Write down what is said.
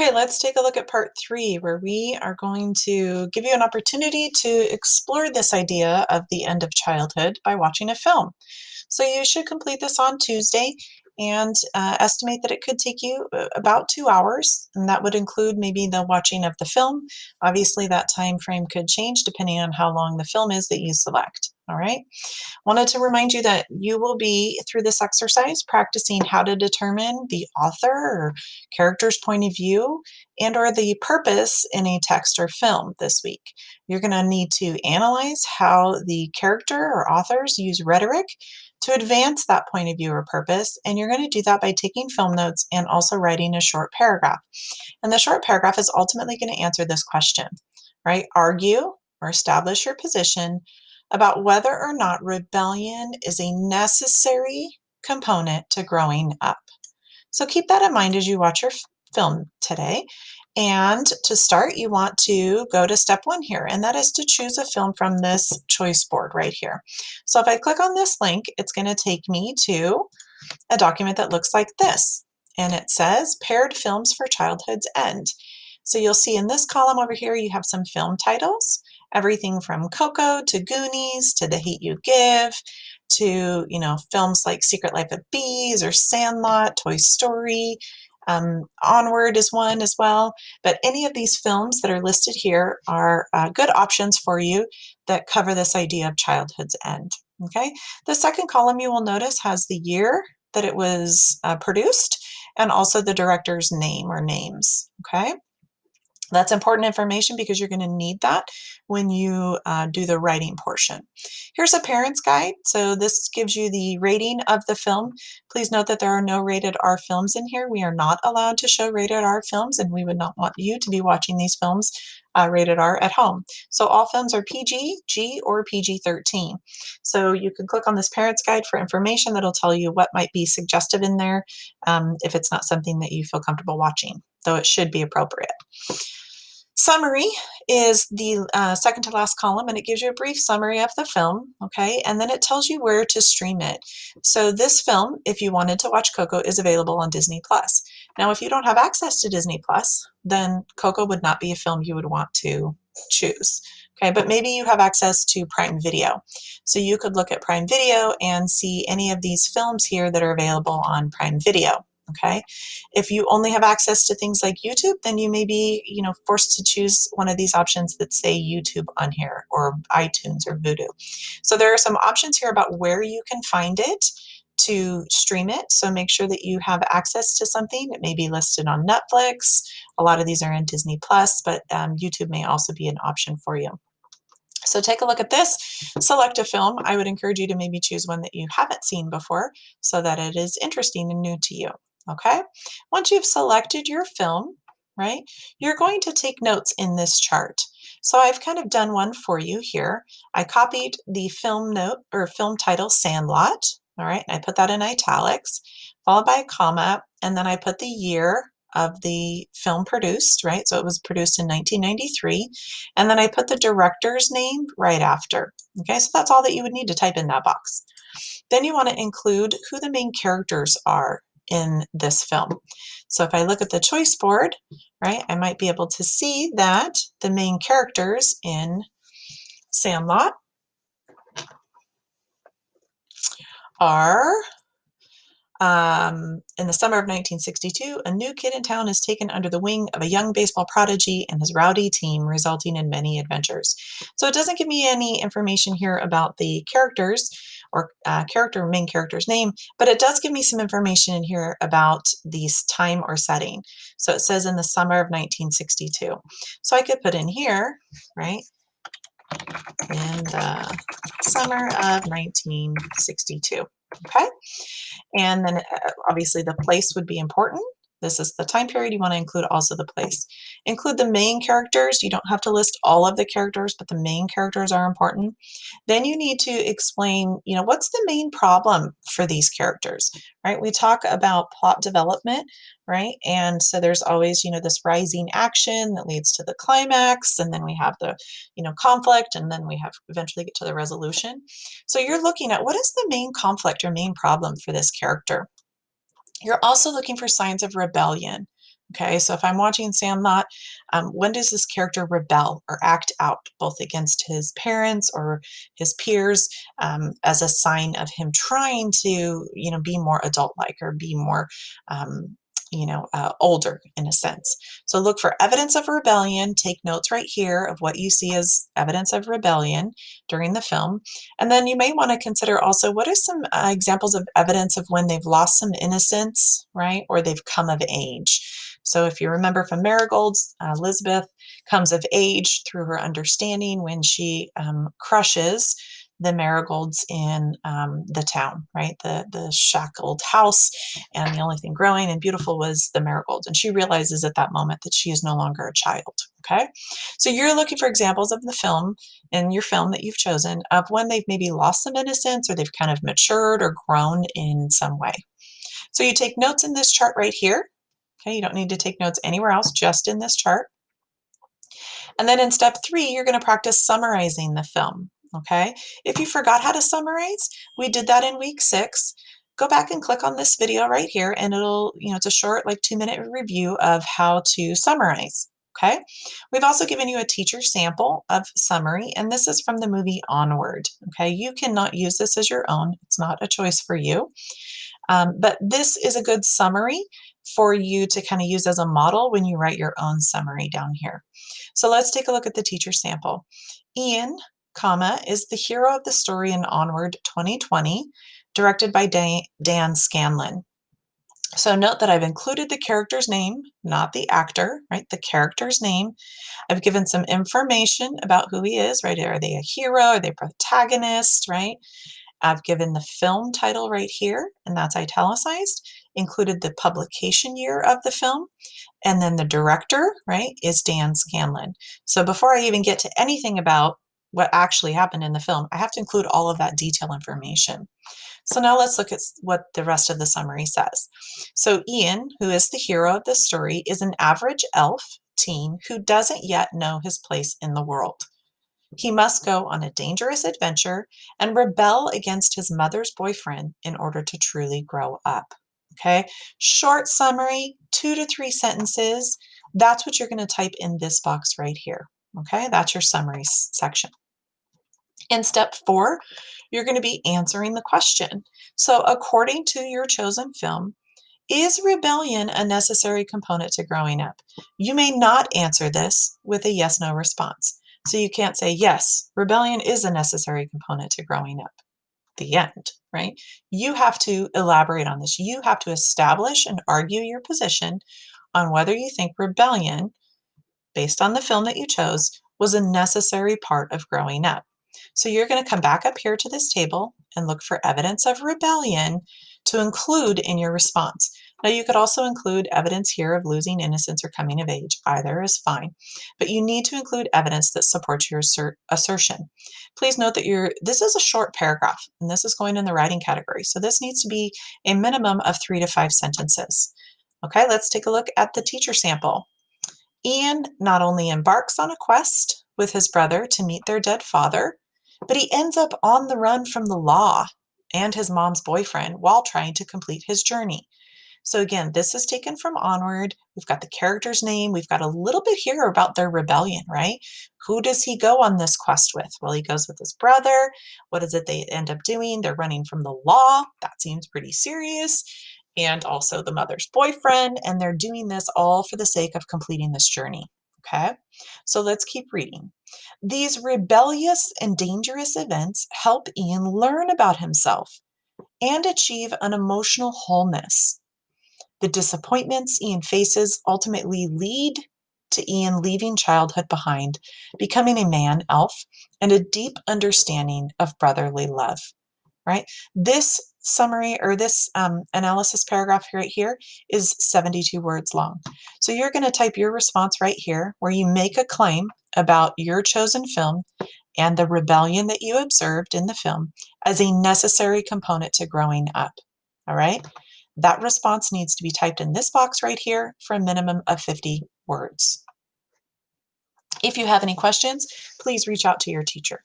Okay, let's take a look at part 3, where we are going to give you an opportunity to explore this idea of the end of childhood by watching a film. So you should complete this on Tuesday and estimate that it could take you about 2 hours, and that would include maybe the watching of the film. Obviously, that time frame could change depending on how long the film is that you select. All right. Wanted to remind you that you will be, through this exercise, practicing how to determine the author or character's point of view and or the purpose in a text or film this week. You're going to need to analyze how the character or authors use rhetoric to advance that point of view or purpose, and you're going to do that by taking film notes and also writing a short paragraph. And the short paragraph is ultimately going to answer this question, right? Argue or establish your position about whether or not rebellion is a necessary component to growing up. So keep that in mind as you watch your film today. And to start, you want to go to step 1 here, and that is to choose a film from this choice board right here. So if I click on this link, it's going to take me to a document that looks like this, and it says Paired Films for Childhood's End. So you'll see in this column over here, you have some film titles, everything from Coco to Goonies to The Hate U Give to, films like Secret Life of Bees or Sandlot, Toy Story. Onward is one as well. But any of these films that are listed here are good options for you that cover this idea of childhood's end. Okay. The second column, you will notice, has the year that it was produced and also the director's name or names. Okay. That's important information because you're going to need that when you do the writing portion. Here's a parent's guide. So this gives you the rating of the film. Please note that there are no rated R films in here. We are not allowed to show rated R films, and we would not want you to be watching these films rated R at home. So all films are PG, G, or PG-13. So you can click on this parent's guide for information that'll tell you what might be suggestive in there if it's not something that you feel comfortable watching, though it should be appropriate. Summary is the second to last column, and it gives you a brief summary of the film, okay? And then it tells you where to stream it. So this film, if you wanted to watch Coco, is available on Disney Plus. Now, if you don't have access to Disney Plus, then Coco would not be a film you would want to choose, okay? But maybe you have access to Prime Video. So you could look at Prime Video and see any of these films here that are available on Prime Video. Okay. If you only have access to things like YouTube, then you may be, forced to choose one of these options that say YouTube on here, or iTunes or Vudu. So there are some options here about where you can find it to stream it. So make sure that you have access to something. It may be listed on Netflix. A lot of these are in Disney Plus, but YouTube may also be an option for you. So take a look at this, select a film. I would encourage you to maybe choose one that you haven't seen before so that it is interesting and new to you. Okay. Once you've selected your film, right, you're going to take notes in this chart. So I've kind of done one for you here. I copied the film note or film title Sandlot. All right. And I put that in italics, followed by a comma. And then I put the year of the film produced, right? So it was produced in 1993. And then I put the director's name right after. Okay. So that's all that you would need to type in that box. Then you want to include who the main characters are in this film. So if I look at the choice board, right, I might be able to see that the main characters in Sandlot are in the summer of 1962, a new kid in town is taken under the wing of a young baseball prodigy and his rowdy team, resulting in many adventures. So it doesn't give me any information here about the characters or main character's name, but it does give me some information in here about the time or setting. So it says in the summer of 1962. So I could put in here, right, in the summer of 1962. Okay. And then obviously the place would be important. This is the time period. You want to include also the place. Include the main characters. You don't have to list all of the characters, but the main characters are important. Then you need to explain, what's the main problem for these characters, right? We talk about plot development, right? And so there's always, this rising action that leads to the climax, and then we have the, conflict, and then we have eventually get to the resolution. So you're looking at what is the main conflict or main problem for this character. You're also looking for signs of rebellion. Okay, so if I'm watching Sandlot, when does this character rebel or act out, both against his parents or his peers, as a sign of him trying to, be more adult-like or be more, older in a sense. So look for evidence of rebellion. Take notes right here of what you see as evidence of rebellion during the film. And then you may want to consider also what are some examples of evidence of when they've lost some innocence, right? Or they've come of age. So if you remember from Marigold's, Elizabeth comes of age through her understanding when she crushes the Marigolds in the town, right? The shackled house, and the only thing growing and beautiful was the marigolds. And she realizes at that moment that she is no longer a child. Okay, so you're looking for examples of the film in your film that you've chosen of when they've maybe lost some innocence or they've kind of matured or grown in some way. So you take notes in this chart right here. Okay, you don't need to take notes anywhere else, just in this chart. And then in step 3, you're going to practice summarizing the film. Okay, if you forgot how to summarize, we did that in week 6. Go back and click on this video right here, and it'll, it's a short, like 2-minute review of how to summarize. Okay, we've also given you a teacher sample of summary, and this is from the movie Onward. Okay, you cannot use this as your own, it's not a choice for you. But this is a good summary for you to kind of use as a model when you write your own summary down here. So let's take a look at the teacher sample. Ian, is the hero of the story in Onward 2020, directed by Dan Scanlon. So note that I've included the character's name, not the actor, right? The character's name. I've given some information about who he is, right? Are they a hero? Are they protagonist, right? I've given the film title right here, and that's italicized, included the publication year of the film, and then the director, right, is Dan Scanlon. So before I even get to anything about what actually happened in the film, I have to include all of that detail information. So now let's look at what the rest of the summary says. So Ian, who is the hero of the story, is an average elf teen who doesn't yet know his place in the world. He must go on a dangerous adventure and rebel against his mother's boyfriend in order to truly grow up. Okay, short summary, 2 to 3 sentences. That's what you're going to type in this box right here. Okay, that's your summary section. In step 4, you're going to be answering the question. So, according to your chosen film, is rebellion a necessary component to growing up? You may not answer this with a yes/no response. So you can't say, yes, rebellion is a necessary component to growing up. The end, right? You have to elaborate on this. You have to establish and argue your position on whether you think rebellion, based on the film that you chose, was a necessary part of growing up. So you're going to come back up here to this table and look for evidence of rebellion to include in your response. Now, you could also include evidence here of losing innocence or coming of age. Either is fine, but you need to include evidence that supports your assertion. Please note that this is a short paragraph, and this is going in the writing category, so this needs to be a minimum of 3 to 5 sentences. Okay, let's take a look at the teacher sample. Ian not only embarks on a quest with his brother to meet their dead father, but he ends up on the run from the law and his mom's boyfriend while trying to complete his journey. So again, this is taken from Onward. We've got the character's name. We've got a little bit here about their rebellion, right? Who does he go on this quest with? Well, he goes with his brother. What is it they end up doing? They're running from the law. That seems pretty serious. And also the mother's boyfriend. And they're doing this all for the sake of completing this journey. Okay, so let's keep reading. These rebellious and dangerous events help Ian learn about himself and achieve an emotional wholeness. The disappointments Ian faces ultimately lead to Ian leaving childhood behind, becoming a man elf, and a deep understanding of brotherly love. Right? This summary or this analysis paragraph right here is 72 words long. So you're going to type your response right here where you make a claim about your chosen film and the rebellion that you observed in the film as a necessary component to growing up. All right? That response needs to be typed in this box right here for a minimum of 50 words. If you have any questions, please reach out to your teacher.